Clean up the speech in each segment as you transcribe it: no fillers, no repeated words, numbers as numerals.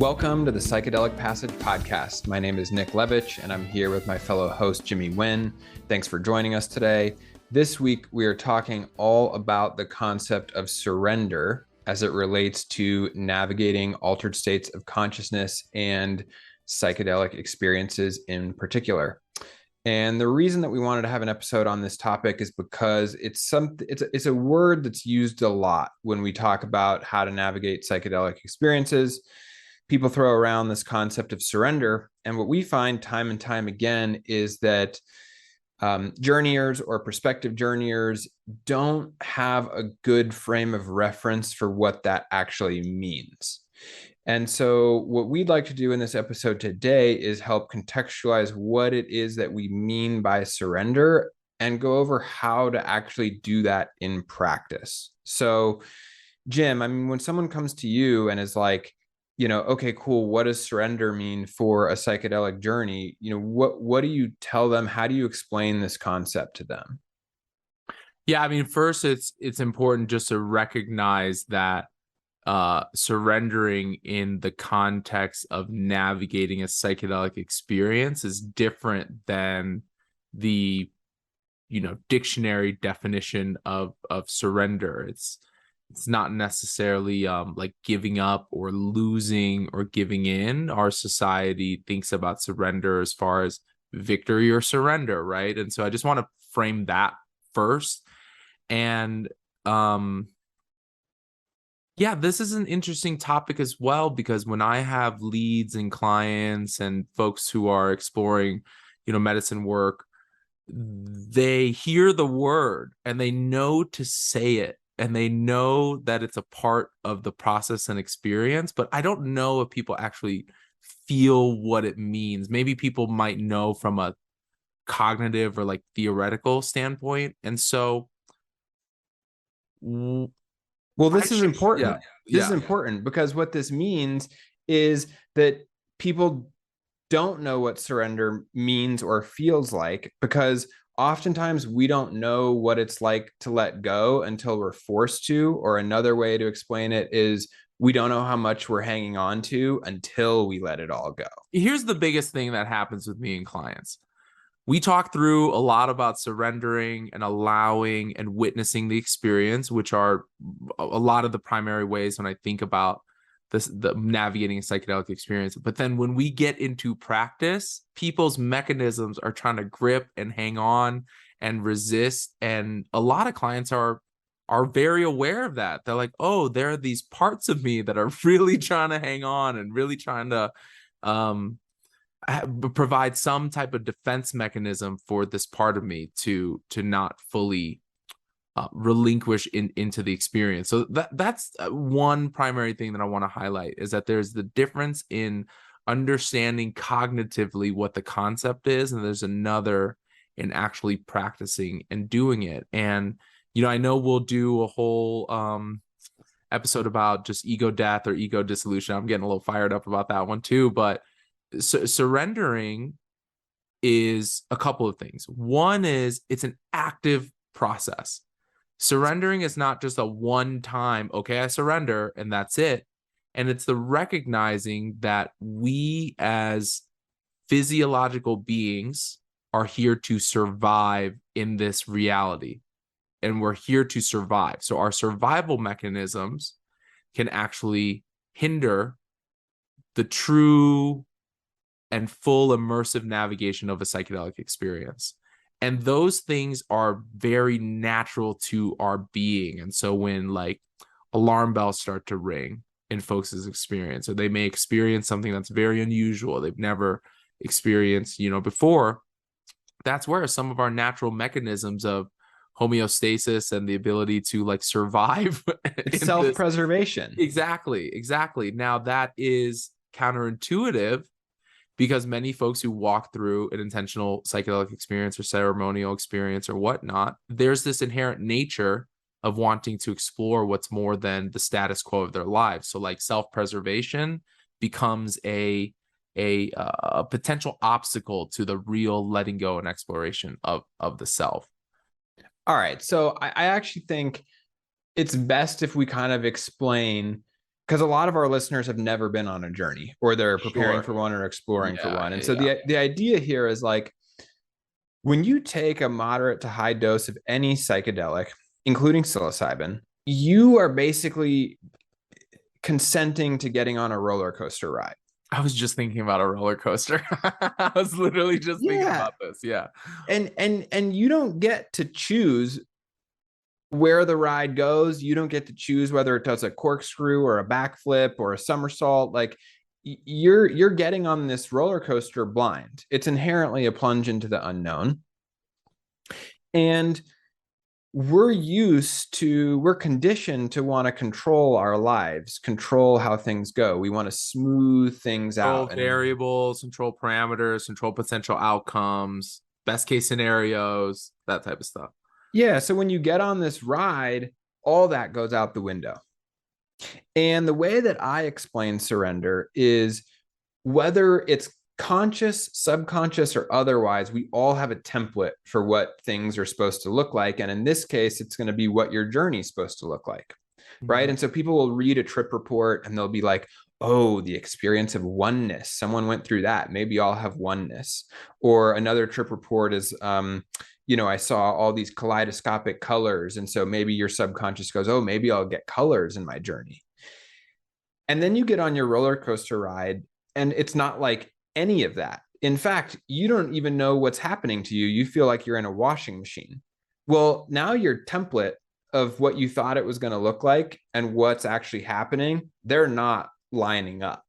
Welcome to the Psychedelic Passage podcast. My name is Nick Levitch, and I'm here with my fellow host, Jimmy Nguyen. Thanks for joining us today. This week, we are talking all about the concept of surrender as it relates to navigating altered states of consciousness and psychedelic experiences in particular. And the reason that we wanted to have an episode on this topic is because it's a word that's used a lot when we talk about how to navigate psychedelic experiences. People throw around this concept of surrender, and what we find time and time again is that journeyers or prospective journeyers don't have a good frame of reference for what that actually means. And so what we'd like to do in this episode today is help contextualize what it is that we mean by surrender and go over how to actually do that in practice. So, Jim, I mean, when someone comes to you and is like, okay, cool, what does surrender mean for a psychedelic journey? What do you tell them? How do you explain this concept to them? Yeah, I mean, first, it's important just to recognize that surrendering in the context of navigating a psychedelic experience is different than the dictionary definition of surrender. It's not necessarily like giving up or losing or giving in. Our society thinks about surrender as far as victory or surrender, right? And so I just want to frame that first. And yeah, this is an interesting topic as well, because when I have leads and clients and folks who are exploring, medicine work, they hear the word and they know to say it and they know that it's a part of the process and experience, but I don't know if people actually feel what it means. Maybe people might know from a cognitive or like theoretical standpoint. And so well, this is important. Yeah. This is important because what this means is that people don't know what surrender means or feels like, because oftentimes we don't know what it's like to let go until we're forced to, or another way to explain it is we don't know how much we're hanging on to until we let it all go. Here's the biggest thing that happens with me and clients. We talk through a lot about surrendering and allowing and witnessing the experience, which are a lot of the primary ways when I think about the navigating a psychedelic experience. But then when we get into practice, people's mechanisms are trying to grip and hang on and resist. And a lot of clients are very aware of that. They're like, oh, there are these parts of me that are really trying to hang on and really trying to provide some type of defense mechanism for this part of me to not fully relinquish into the experience. So that's one primary thing that I want to highlight, is that there's the difference in understanding cognitively what the concept is, and there's another in actually practicing and doing it. And I know we'll do a whole episode about just ego death or ego dissolution. I'm getting a little fired up about that one too, but surrendering is a couple of things. One is it's an active process. Surrendering is not just a one-time, okay, I surrender and that's it. And it's the recognizing that we as physiological beings are here to survive in this reality. And we're here to survive. So our survival mechanisms can actually hinder the true and full immersive navigation of a psychedelic experience. And those things are very natural to our being. And so when like alarm bells start to ring in folks' experience, or they may experience something that's very unusual, they've never experienced, before, that's where some of our natural mechanisms of homeostasis and the ability to like survive. It's self-preservation. Exactly. Now that is counterintuitive, because many folks who walk through an intentional psychedelic experience or ceremonial experience or whatnot, there's this inherent nature of wanting to explore what's more than the status quo of their lives. So like self-preservation becomes a potential obstacle to the real letting go and exploration of the self. All right. So I actually think it's best if we kind of explain because a lot of our listeners have never been on a journey, or they're preparing Sure. for one or exploring for Yeah, one. And yeah, so yeah. the idea here is like, when you take a moderate to high dose of any psychedelic, including psilocybin, you are basically consenting to getting on a roller coaster ride. I was just thinking about a roller coaster. I was literally just thinking Yeah. about this. Yeah. And you don't get to choose where the ride goes. You don't get to choose whether it does a corkscrew or a backflip or a somersault. Like, you're getting on this roller coaster blind. It's inherently a plunge into the unknown. And we're conditioned to want to control our lives, control how things go. We want to smooth things Control out. And variables, control parameters, control potential outcomes, best case scenarios, that type of stuff. yeah, so when you get on this ride, all that goes out the window. And the way that I explain surrender is, whether it's conscious, subconscious, or otherwise, we all have a template for what things are supposed to look like. And in this case, it's going to be what your journey is supposed to look like. Right. Mhm. And so people will read a trip report and they'll be like, oh, the experience of oneness. Someone went through that. Maybe I'll have oneness. Or another trip report is, I saw all these kaleidoscopic colors. And so maybe your subconscious goes, oh, maybe I'll get colors in my journey. And then you get on your roller coaster ride, and it's not like any of that. In fact, you don't even know what's happening to you. You feel like you're in a washing machine. Well, now your template of what you thought it was going to look like and what's actually happening, they're not lining up.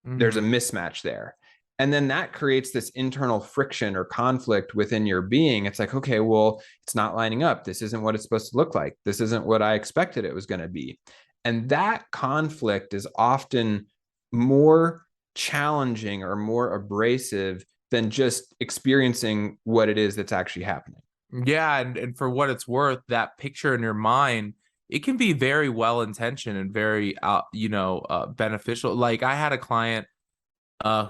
There's a Mhm. mismatch there. And then that creates this internal friction or conflict within your being. It's like, okay, well, it's not lining up. This isn't what it's supposed to look like. This isn't what I expected it was going to be. And that conflict is often more challenging or more abrasive than just experiencing what it is that's actually happening. Yeah, and for what it's worth, that picture in your mind, it can be very well intentioned and very beneficial. Like I had a client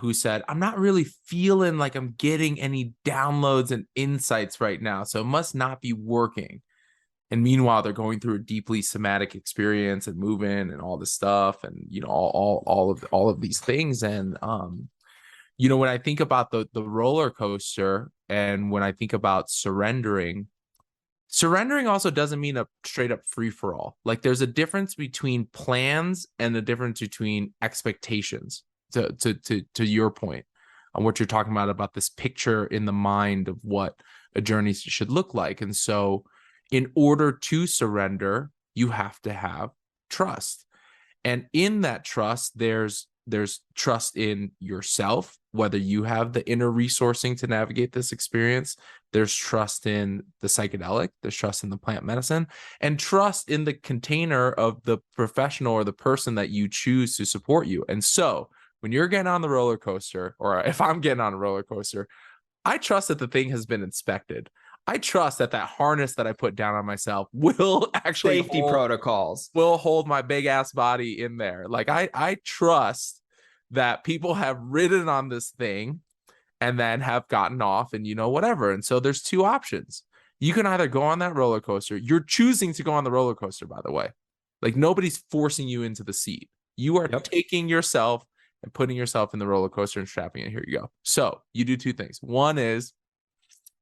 who said, I'm not really feeling like I'm getting any downloads and insights right now, so it must not be working. And meanwhile, they're going through a deeply somatic experience and moving and all this stuff, and all of these things. And when I think about the roller coaster, and when I think about surrendering also doesn't mean a straight up free for all. Like there's a difference between plans and the difference between expectations. To your point on what you're talking about this picture in the mind of what a journey should look like. And so in order to surrender, you have to have trust. And in that trust, there's trust in yourself, whether you have the inner resourcing to navigate this experience. There's trust in the psychedelic, there's trust in the plant medicine, and trust in the container of the professional or the person that you choose to support you. And so when you're getting on the roller coaster, or if I'm getting on a roller coaster, I trust that the thing has been inspected. I trust that harness that I put down on myself will actually Safety protocols. hold my big ass body in there. Like I trust that people have ridden on this thing and then have gotten off and whatever. And so there's two options. You can either go on that roller coaster. You're choosing to go on the roller coaster, by the way. Like nobody's forcing you into the seat. You are Yep. taking yourself and putting yourself in the roller coaster and strapping it. Here you go. So you do two things. One is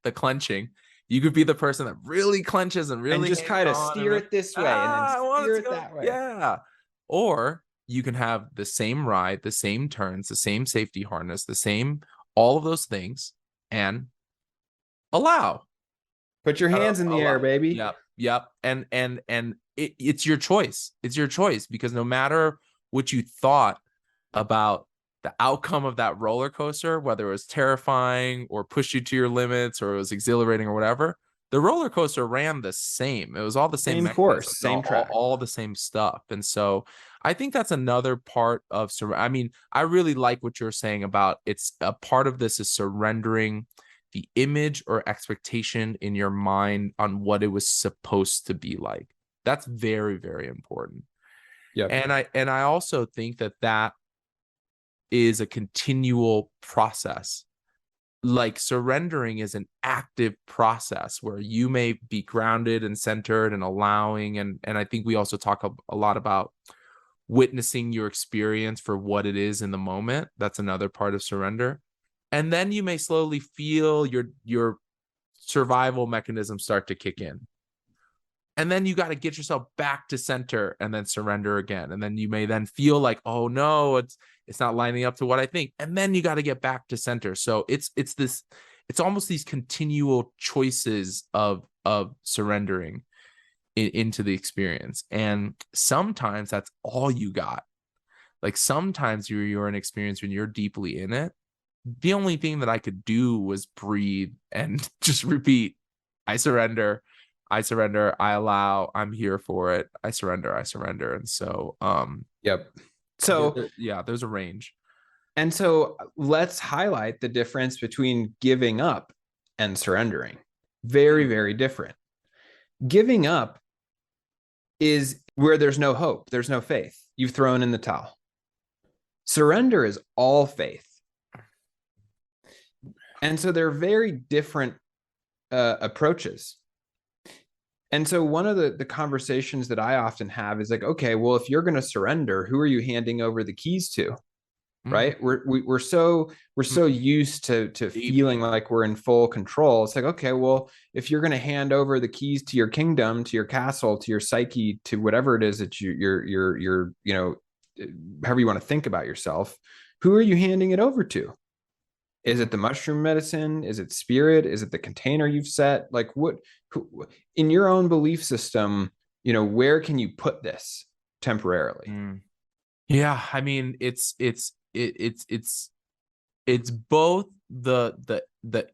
the clenching. You could be the person that really clenches and really just kind of steer it this way and then I want steer it to it go. that way. Yeah. Or you can have the same ride, the same turns, the same safety harness, the same, all of those things, and allow. Put your hands in the Allow. air, baby. Yep. Yep. And it's your choice. It's your choice, because no matter what you thought about the outcome of that roller coaster, whether it was terrifying or pushed you to your limits or it was exhilarating or whatever, the roller coaster ran the same. It was all the same Course, same track. all the same stuff. And so I think that's another part of I mean, I really like what you're saying about, it's a part of this is surrendering the image or expectation in your mind on what it was supposed to be like. That's very, very important. Yep. And I also think that is a continual process. Like surrendering is an active process where you may be grounded and centered and allowing. And I think we also talk a lot about witnessing your experience for what it is in the moment. That's another part of surrender. And then you may slowly feel your survival mechanisms start to kick in. And then you got to get yourself back to center and then surrender again. And then you may then feel like, oh no, it's not lining up to what I think. And then you got to get back to center. So it's almost these continual choices of surrendering into the experience. And sometimes that's all you got. Like sometimes you're in an experience when you're deeply in it. The only thing that I could do was breathe and just repeat, I surrender, I allow, I'm here for it, I surrender. And so Yep. So there's a range. And so let's highlight the difference between giving up and surrendering. Very, very different. Giving up is where there's no hope, there's no faith. You've thrown in the towel. Surrender is all faith. And so they're very different approaches. And so one of the conversations that I often have is like, okay, well, if you're going to surrender, who are you handing over the keys to? Right? We're so used to feeling like we're in full control. It's like, okay, well, if you're going to hand over the keys to your kingdom, to your castle, to your psyche, to whatever it is that you're however you want to think about yourself, who are you handing it over to? Is it the mushroom medicine? Is it spirit? Is it the container you've set? Like in your own belief system, where can you put this temporarily? Yeah. I mean, it's both the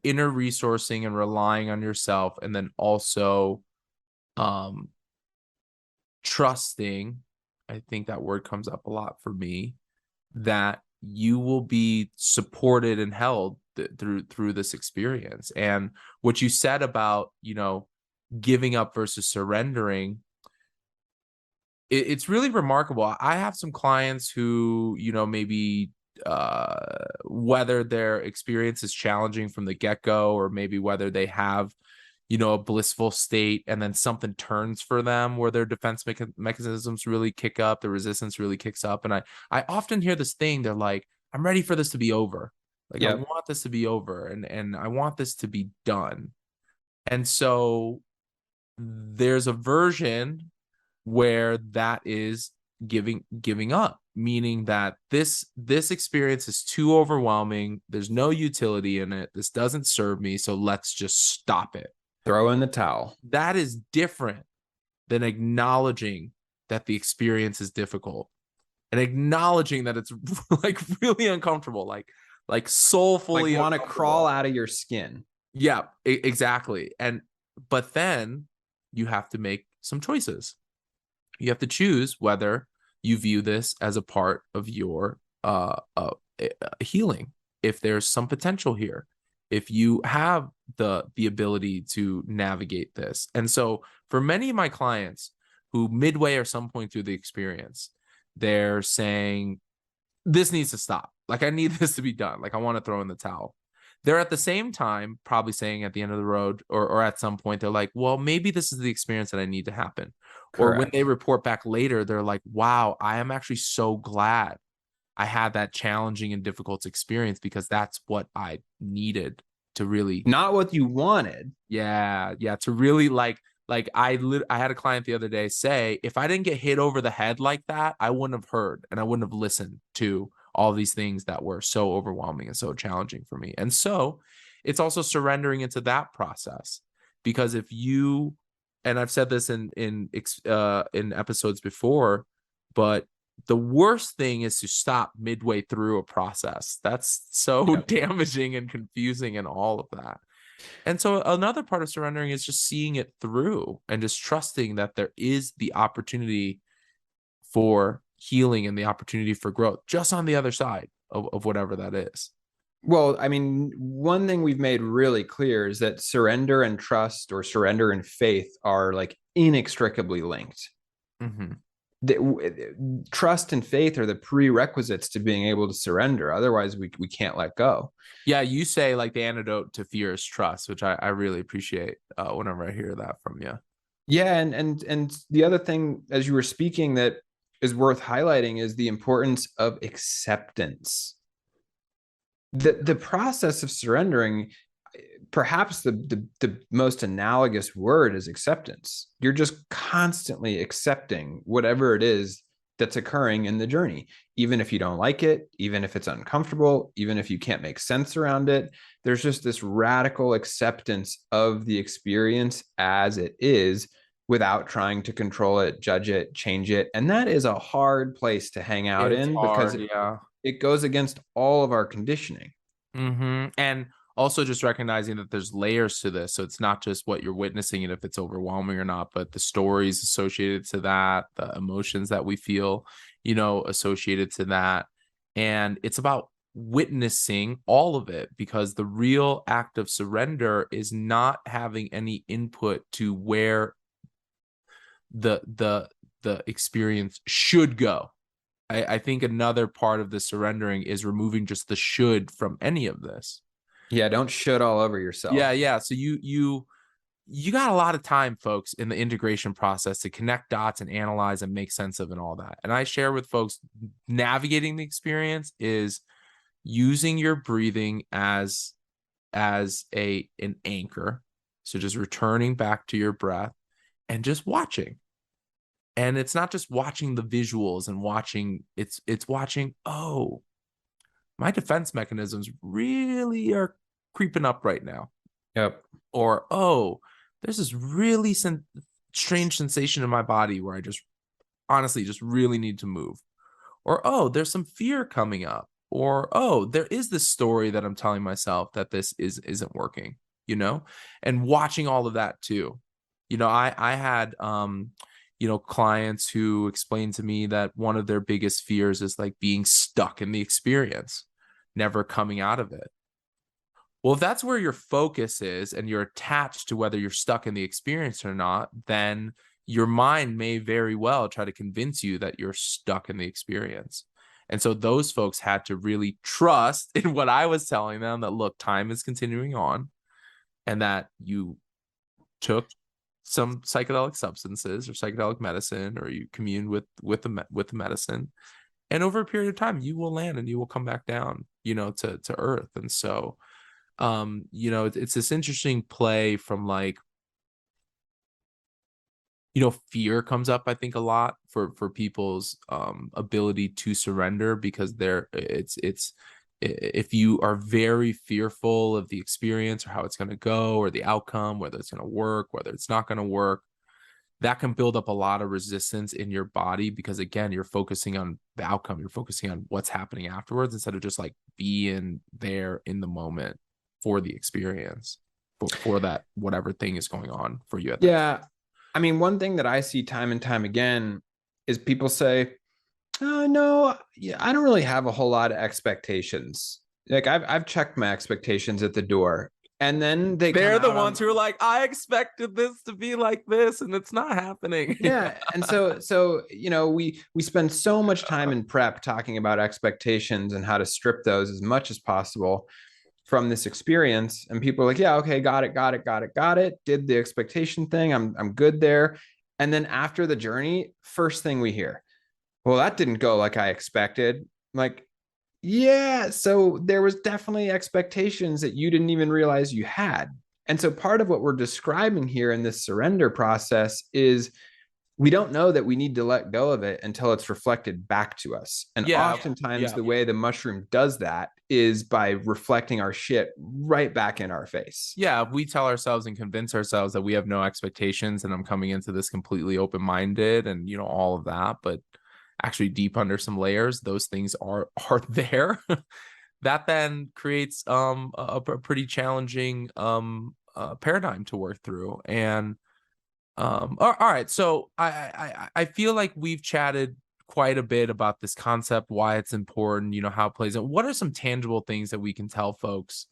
inner resourcing and relying on yourself, and then also trusting. I think that word comes up a lot for me, that you will be supported and held through this experience. And what you said about giving up versus surrendering, it's really remarkable. I have some clients who maybe whether their experience is challenging from the get-go, or maybe whether they have a blissful state and then something turns for them where their defense mechanisms really kick up, the resistance really kicks up. And I often hear this thing, they're like, I'm ready for this to be over. Like, I want this to be over, and I want this to be done. And so there's a version where that is giving up, meaning that this experience is too overwhelming. There's no utility in it. This doesn't serve me. So let's just stop it. Throw in the towel. That is different than acknowledging that the experience is difficult and acknowledging that it's like really uncomfortable, like soulfully want to crawl out of your skin. Yeah, exactly. But then you have to make some choices. You have to choose whether you view this as a part of your healing, if there's some potential here, if you have the ability to navigate this. And so for many of my clients who midway or some point through the experience, they're saying, this needs to stop. Like, I need this to be done. Like, I want to throw in the towel. They're at the same time probably saying at the end of the road, or at some point, they're like, well, maybe this is the experience that I need to happen. Correct. Or when they report back later, they're like, wow, I am actually so glad I had that challenging and difficult experience, because that's what I needed to really. Not what you wanted. Yeah. To really like I had a client the other day say, if I didn't get hit over the head like that, I wouldn't have heard and I wouldn't have listened to all these things that were so overwhelming and so challenging for me. And so it's also surrendering into that process, because if you, and I've said this in episodes before, but the worst thing is to stop midway through a process. That's so damaging and confusing and all of that. And so another part of surrendering is just seeing it through and just trusting that there is the opportunity for healing and the opportunity for growth just on the other side of whatever that is. Well, I mean, one thing we've made really clear is that surrender and trust, or surrender and faith, are like inextricably linked. Mm-hmm. Trust and faith are the prerequisites to being able to surrender. Otherwise, we can't let go. Yeah, you say like the antidote to fear is trust, which I really appreciate whenever I hear that from you. Yeah, and the other thing, as you were speaking, that is worth highlighting is the importance of acceptance. The process of surrendering, perhaps the most analogous word is acceptance. You're just constantly accepting whatever it is that's occurring in the journey, even if you don't like it, even if it's uncomfortable, even if you can't make sense around it. There's just this radical acceptance of the experience as it is, without trying to control it, judge it, change it. And that is a hard place to hang out It's in, because hard, yeah. it goes against all of our conditioning. And also just recognizing that there's layers to this. So it's not just what you're witnessing and if it's overwhelming or not, but the stories associated to that, the emotions that we feel, associated to that. And it's about witnessing all of it, because the real act of surrender is not having any input to where the experience should go. I think another part of the surrendering is removing just the should from any of this. Yeah, don't shit all over yourself. Yeah. So you got a lot of time, folks, in the integration process to connect dots and analyze and make sense of and all that. And I share with folks, navigating the experience is using your breathing as an anchor. So just returning back to your breath and just watching. And it's not just watching the visuals and watching, it's watching, oh, my defense mechanisms really are creeping up right now. Yep. Or, oh, there's this really strange sensation in my body where I just honestly just really need to move. Or, oh, there's some fear coming up. Or, oh, there is this story that I'm telling myself that this isn't working, and watching all of that too. I had clients who explained to me that one of their biggest fears is like being stuck in the experience, never coming out of it. Well, if that's where your focus is and you're attached to whether you're stuck in the experience or not, then your mind may very well try to convince you that you're stuck in the experience. And so those folks had to really trust in what I was telling them, that look, time is continuing on, and that you took some psychedelic substances or psychedelic medicine, or you communed with the medicine, and over a period of time you will land and you will come back down, to earth. And so it's this interesting play from like, fear comes up, I think, a lot for people's ability to surrender, because it's if you are very fearful of the experience or how it's going to go or the outcome, whether it's going to work, whether it's not going to work, that can build up a lot of resistance in your body, because again, you're focusing on the outcome, you're focusing on what's happening afterwards, instead of just like being there in the moment for the experience, for that whatever thing is going on for you at that Yeah. I mean, one thing that I see time and time again is people say, oh, no, yeah, I don't really have a whole lot of expectations. Like I've checked my expectations at the door, and then they come They're the out on, ones who are like, I expected this to be like this, and it's not happening. yeah. And so we spend so much time in prep talking about expectations and how to strip those as much as possible from this experience. And people are like, yeah, okay, got it. Did the expectation thing. I'm good there. And then after the journey, first thing we hear, well, that didn't go like I expected. I'm like, yeah, so there was definitely expectations that you didn't even realize you had. And so part of what we're describing here in this surrender process is we don't know that we need to let go of it until it's reflected back to us. And oftentimes the way the mushroom does that is by reflecting our shit right back in our face. Yeah, if we tell ourselves and convince ourselves that we have no expectations and I'm coming into this completely open-minded and all of that, but actually deep under some layers, those things are there. That then creates a pretty challenging paradigm to work through. And all right, so I feel like we've chatted quite a bit about this concept, why it's important, how it plays out. What are some tangible things that we can tell folks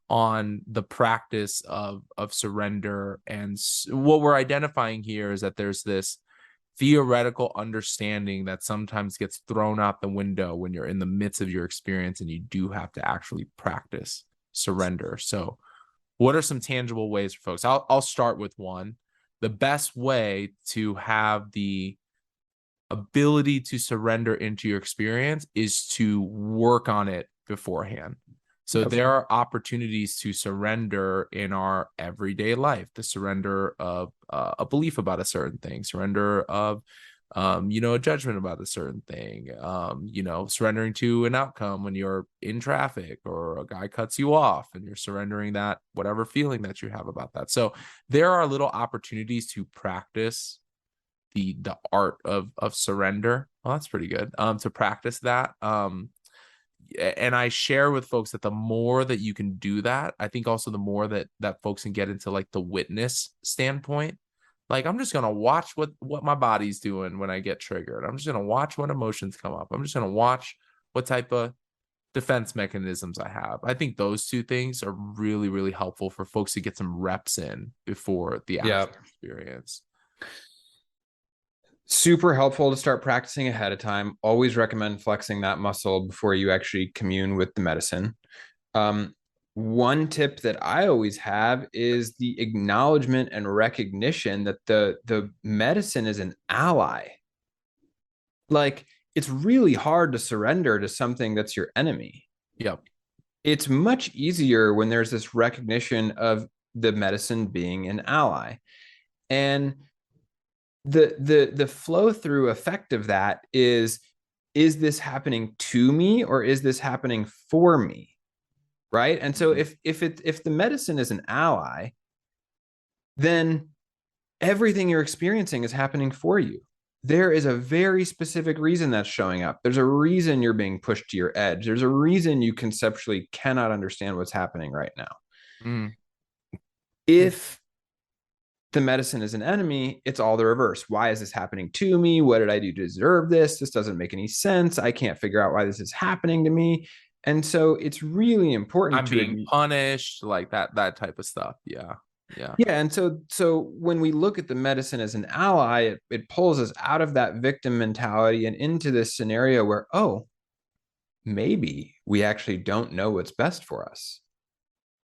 on the practice of surrender? And what we're identifying here is that there's this theoretical understanding that sometimes gets thrown out the window when you're in the midst of your experience and you do have to actually practice surrender. So what are some tangible ways for folks? I'll start with one. The best way to have the ability to surrender into your experience is to work on it beforehand. So Yep. there are opportunities to surrender in our everyday life, the surrender of a belief about a certain thing, surrender of a judgment about a certain thing, surrendering to an outcome when you're in traffic or a guy cuts you off and you're surrendering that, whatever feeling that you have about that. So there are little opportunities to practice the art of surrender. Well, that's pretty good. To practice that. And I share with folks that the more that you can do that, I think also the more that folks can get into like the witness standpoint. Like, I'm just gonna watch what my body's doing when I get triggered. I'm just gonna watch what emotions come up. I'm just gonna watch what type of defense mechanisms I have. I think those two things are really, really helpful for folks to get some reps in before the actual experience. Super helpful to start practicing ahead of time. Always recommend flexing that muscle before you actually commune with the medicine. One tip that I always have is the acknowledgement and recognition that the medicine is an ally. Like, it's really hard to surrender to something that's your enemy. Yep. It's much easier when there's this recognition of the medicine being an ally. And the flow through effect of that is this happening to me or is this happening for me? Right. And so if the medicine is an ally, then everything you're experiencing is happening for you. There is a very specific reason that's showing up. There's a reason you're being pushed to your edge. There's a reason you conceptually cannot understand what's happening right now. If the medicine is an enemy, it's all the reverse. Why is this happening to me? What did I do to deserve this? This doesn't make any sense. I can't figure out why this is happening to me. And so it's really important I'm being punished, like that type of stuff. Yeah. And so when we look at the medicine as an ally, it pulls us out of that victim mentality and into this scenario where, oh, maybe we actually don't know what's best for us.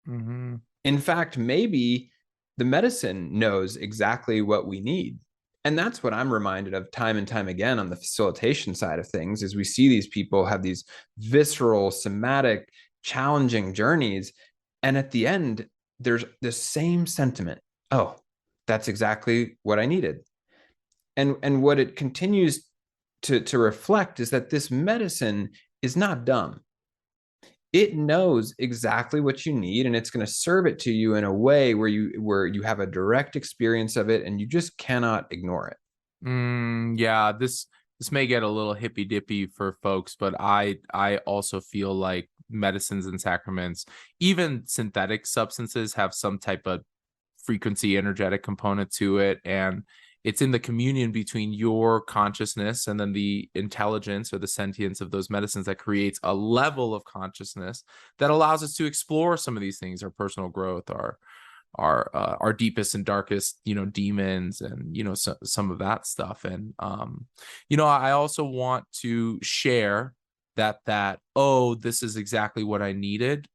In fact, maybe the medicine knows exactly what we need. And that's what I'm reminded of time and time again on the facilitation side of things, is we see these people have these visceral, somatic, challenging journeys. And at the end, there's the same sentiment. Oh, that's exactly what I needed. And what it continues to reflect is that this medicine is not dumb. It knows exactly what you need, and it's going to serve it to you in a way where you have a direct experience of it and you just cannot ignore it. Yeah, this may get a little hippy dippy for folks, but I also feel like medicines and sacraments, even synthetic substances, have some type of frequency energetic component to it, and it's in the communion between your consciousness and then the intelligence or the sentience of those medicines that creates a level of consciousness that allows us to explore some of these things, our personal growth, our deepest and darkest, demons, and some of that stuff. And I also want to share that oh, this is exactly what I needed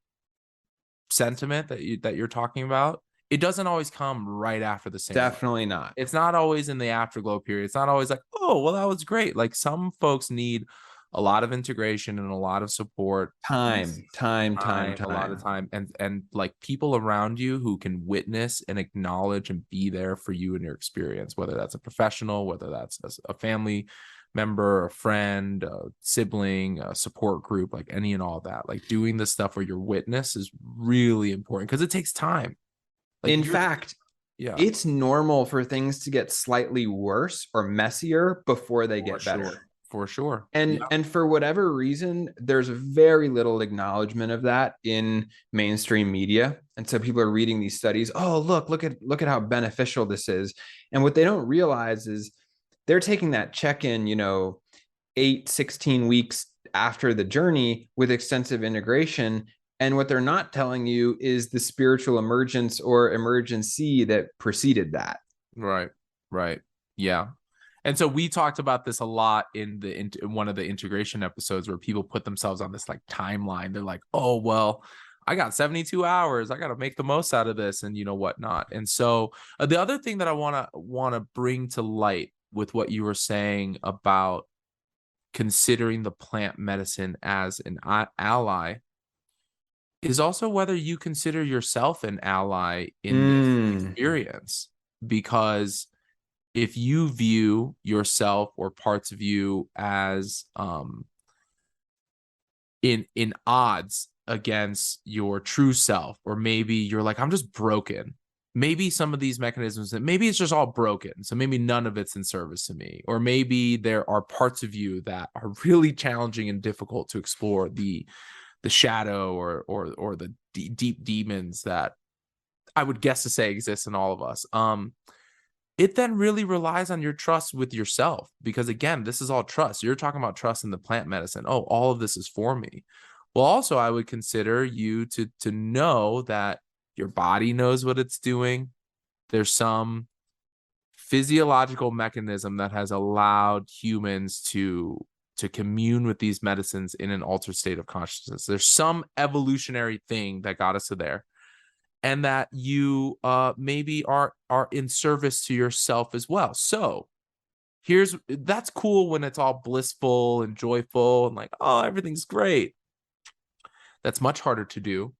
sentiment that you're talking about. It doesn't always come right after the same. Definitely not. It's not always in the afterglow period. It's not always like, oh, well, that was great. Like, some folks need a lot of integration and a lot of support, time, a lot of time, and like people around you who can witness and acknowledge and be there for you and your experience, whether that's a professional, whether that's a family member, a friend, a sibling, a support group, like any and all that. Like, doing this stuff where your witness is really important because it takes time. Like, in fact, it's normal for things to get slightly worse or messier before they get better. For sure. And for whatever reason, there's very little acknowledgement of that in mainstream media. And so people are reading these studies. Oh, look at how beneficial this is. And what they don't realize is they're taking that check-in, 16 weeks after the journey with extensive integration. And what they're not telling you is the spiritual emergence or emergency that preceded that. Right. Yeah. And so we talked about this a lot in one of the integration episodes, where people put themselves on this like timeline. They're like, oh, well, I got 72 hours. I got to make the most out of this and whatnot. And so the other thing that I want to bring to light with what you were saying about considering the plant medicine as an ally is also whether you consider yourself an ally in this Mm. experience. Because if you view yourself or parts of you as in odds against your true self, or maybe you're like, I'm just broken. Maybe some of these mechanisms, that maybe it's just all broken, so maybe none of it's in service to me, or maybe there are parts of you that are really challenging and difficult to explore, the shadow or the deep demons that I would guess to say exist in all of us. It then really relies on your trust with yourself, because again, this is all trust. You're talking about trust in the plant medicine. Oh, all of this is for me. Well, also, I would consider you to know that your body knows what it's doing. There's some physiological mechanism that has allowed humans to commune with these medicines in an altered state of consciousness. There's some evolutionary thing that got us to there, and that you maybe are in service to yourself as well. So that's cool when it's all blissful and joyful and like, oh, everything's great. That's much harder to do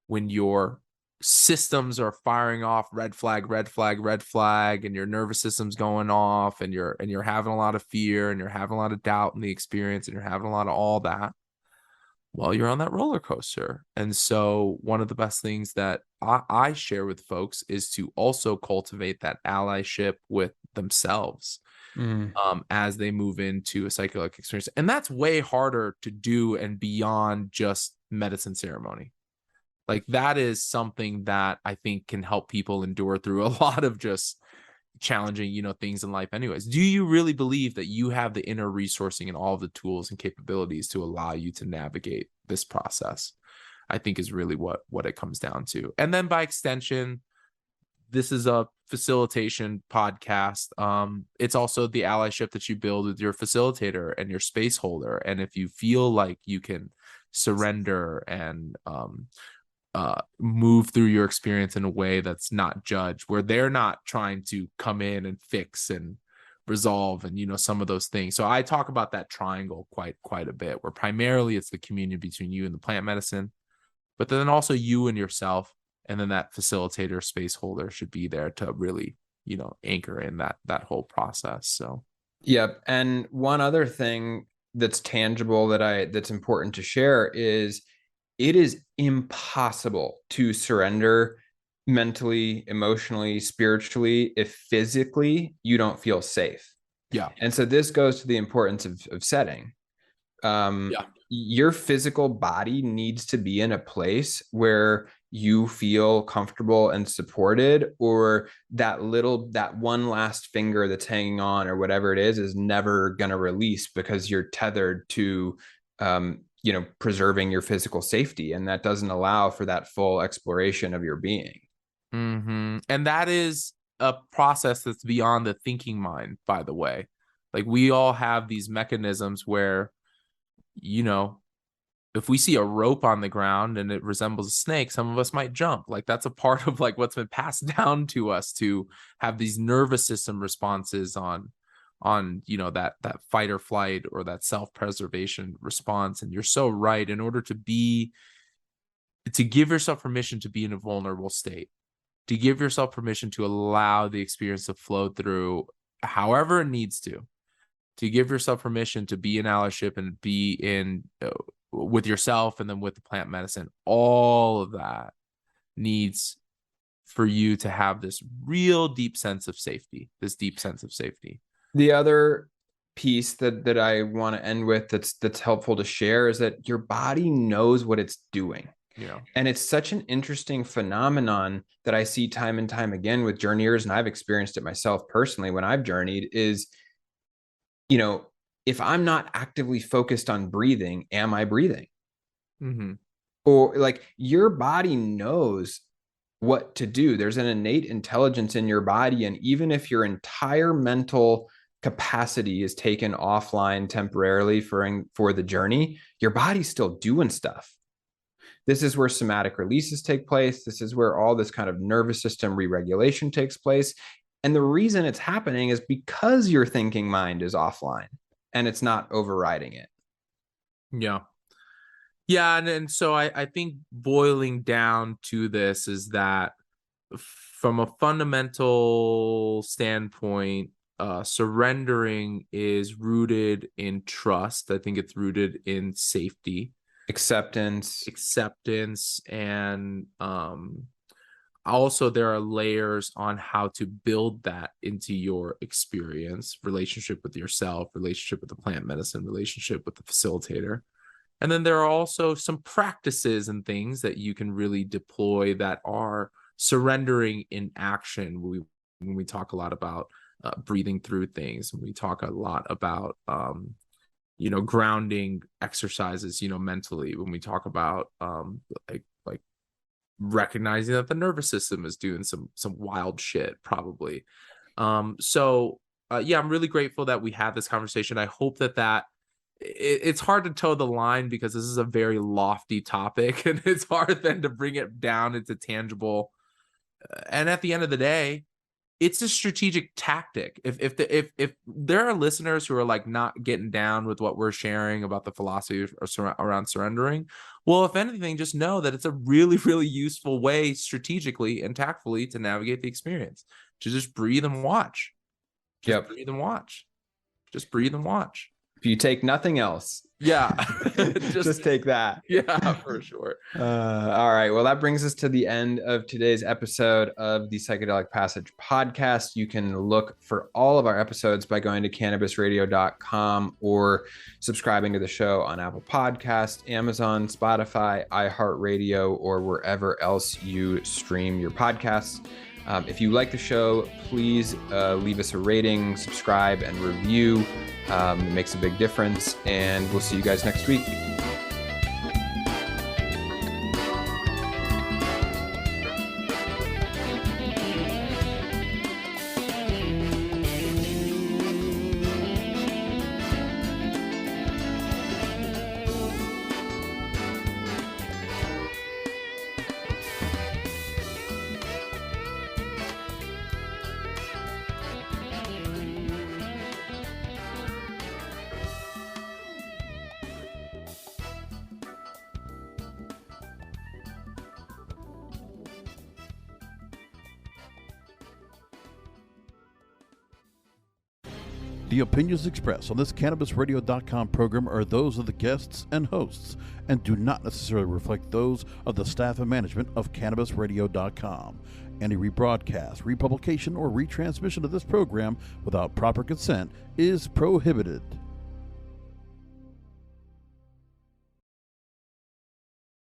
when your systems are firing off red flag, red flag, red flag, and your nervous system's going off, and you're having a lot of fear, and you're having a lot of doubt in the experience, and you're having a lot of all that. Well, you're on that roller coaster. And so one of the best things that I share with folks is to also cultivate that allyship with themselves Mm. as they move into a psychedelic experience. And that's way harder to do and beyond just medicine ceremony. Like, that is something that I think can help people endure through a lot of just challenging, things in life anyways. Do you really believe that you have the inner resourcing and all of the tools and capabilities to allow you to navigate this process? I think is really what it comes down to. And then by extension, this is a facilitation podcast. It's also the allyship that you build with your facilitator and your space holder. And if you feel like you can surrender and move through your experience in a way that's not judged, where they're not trying to come in and fix and resolve and some of those things. So I talk about that triangle quite a bit, where primarily it's the communion between you and the plant medicine, but then also you and yourself, and then that facilitator space holder should be there to really anchor in that whole process. So Yep. And one other thing that's tangible that's important to share is it is impossible to surrender mentally, emotionally, spiritually if physically you don't feel safe. yeah. And so this goes to the importance of setting. Yeah. Your physical body needs to be in a place where you feel comfortable and supported, or that one last finger that's hanging on or whatever it is never going to release, because you're tethered to preserving your physical safety, and that doesn't allow for that full exploration of your being. Mm-hmm. And that is a process that's beyond the thinking mind, by the way. Like, we all have these mechanisms where if we see a rope on the ground and it resembles a snake, some of us might jump. Like, that's a part of like what's been passed down to us, to have these nervous system responses on that fight or flight, or that self-preservation response. And you're so right. In order to give yourself permission to be in a vulnerable state, to give yourself permission to allow the experience to flow through however it needs to give yourself permission to be in allyship and be in with yourself, and then with the plant medicine, all of that needs for you to have this real deep sense of safety, The other piece that I want to end with that's helpful to share is that your body knows what it's doing. And it's such an interesting phenomenon that I see time and time again with journeyers, and I've experienced it myself personally when I've journeyed, is if I'm not actively focused on breathing, am I breathing? Mm-hmm. Or like, your body knows what to do. There's an innate intelligence in your body. And even if your entire mental capacity is taken offline temporarily for the journey, your body's still doing stuff. This is where somatic releases take place. This is where all this kind of nervous system re-regulation takes place. And the reason it's happening is because your thinking mind is offline and it's not overriding it. Yeah. Yeah. And so I think boiling down to this is that from a fundamental standpoint, surrendering is rooted in trust. I think it's rooted in safety, Acceptance. and also there are layers on how to build that into your experience, relationship with yourself, relationship with the plant medicine, relationship with the facilitator. And then there are also some practices and things that you can really deploy that are surrendering in action. When we talk a lot about breathing through things, and we talk a lot about grounding exercises, mentally, when we talk about like recognizing that the nervous system is doing some wild shit probably. Yeah, I'm really grateful that we had this conversation. I hope that it's hard to toe the line because this is a very lofty topic, and it's hard then to bring it down into tangible. And at the end of the day, it's a strategic tactic. If there are listeners who are like not getting down with what we're sharing about the philosophy around surrendering, well, if anything, just know that it's a really, really useful way strategically and tactfully to navigate the experience. To just breathe and watch. Breathe and watch. Just breathe and watch. If you take nothing else, yeah, just take that. Yeah, for sure. All right. Well, that brings us to the end of today's episode of the Psychedelic Passage podcast. You can look for all of our episodes by going to cannabisradio.com or subscribing to the show on Apple Podcasts, Amazon, Spotify, iHeartRadio, or wherever else you stream your podcasts. If you like the show, please leave us a rating, subscribe, and review. It makes a big difference, and we'll see you guys next week. The opinions expressed on this CannabisRadio.com program are those of the guests and hosts and do not necessarily reflect those of the staff and management of CannabisRadio.com. Any rebroadcast, republication, or retransmission of this program without proper consent is prohibited.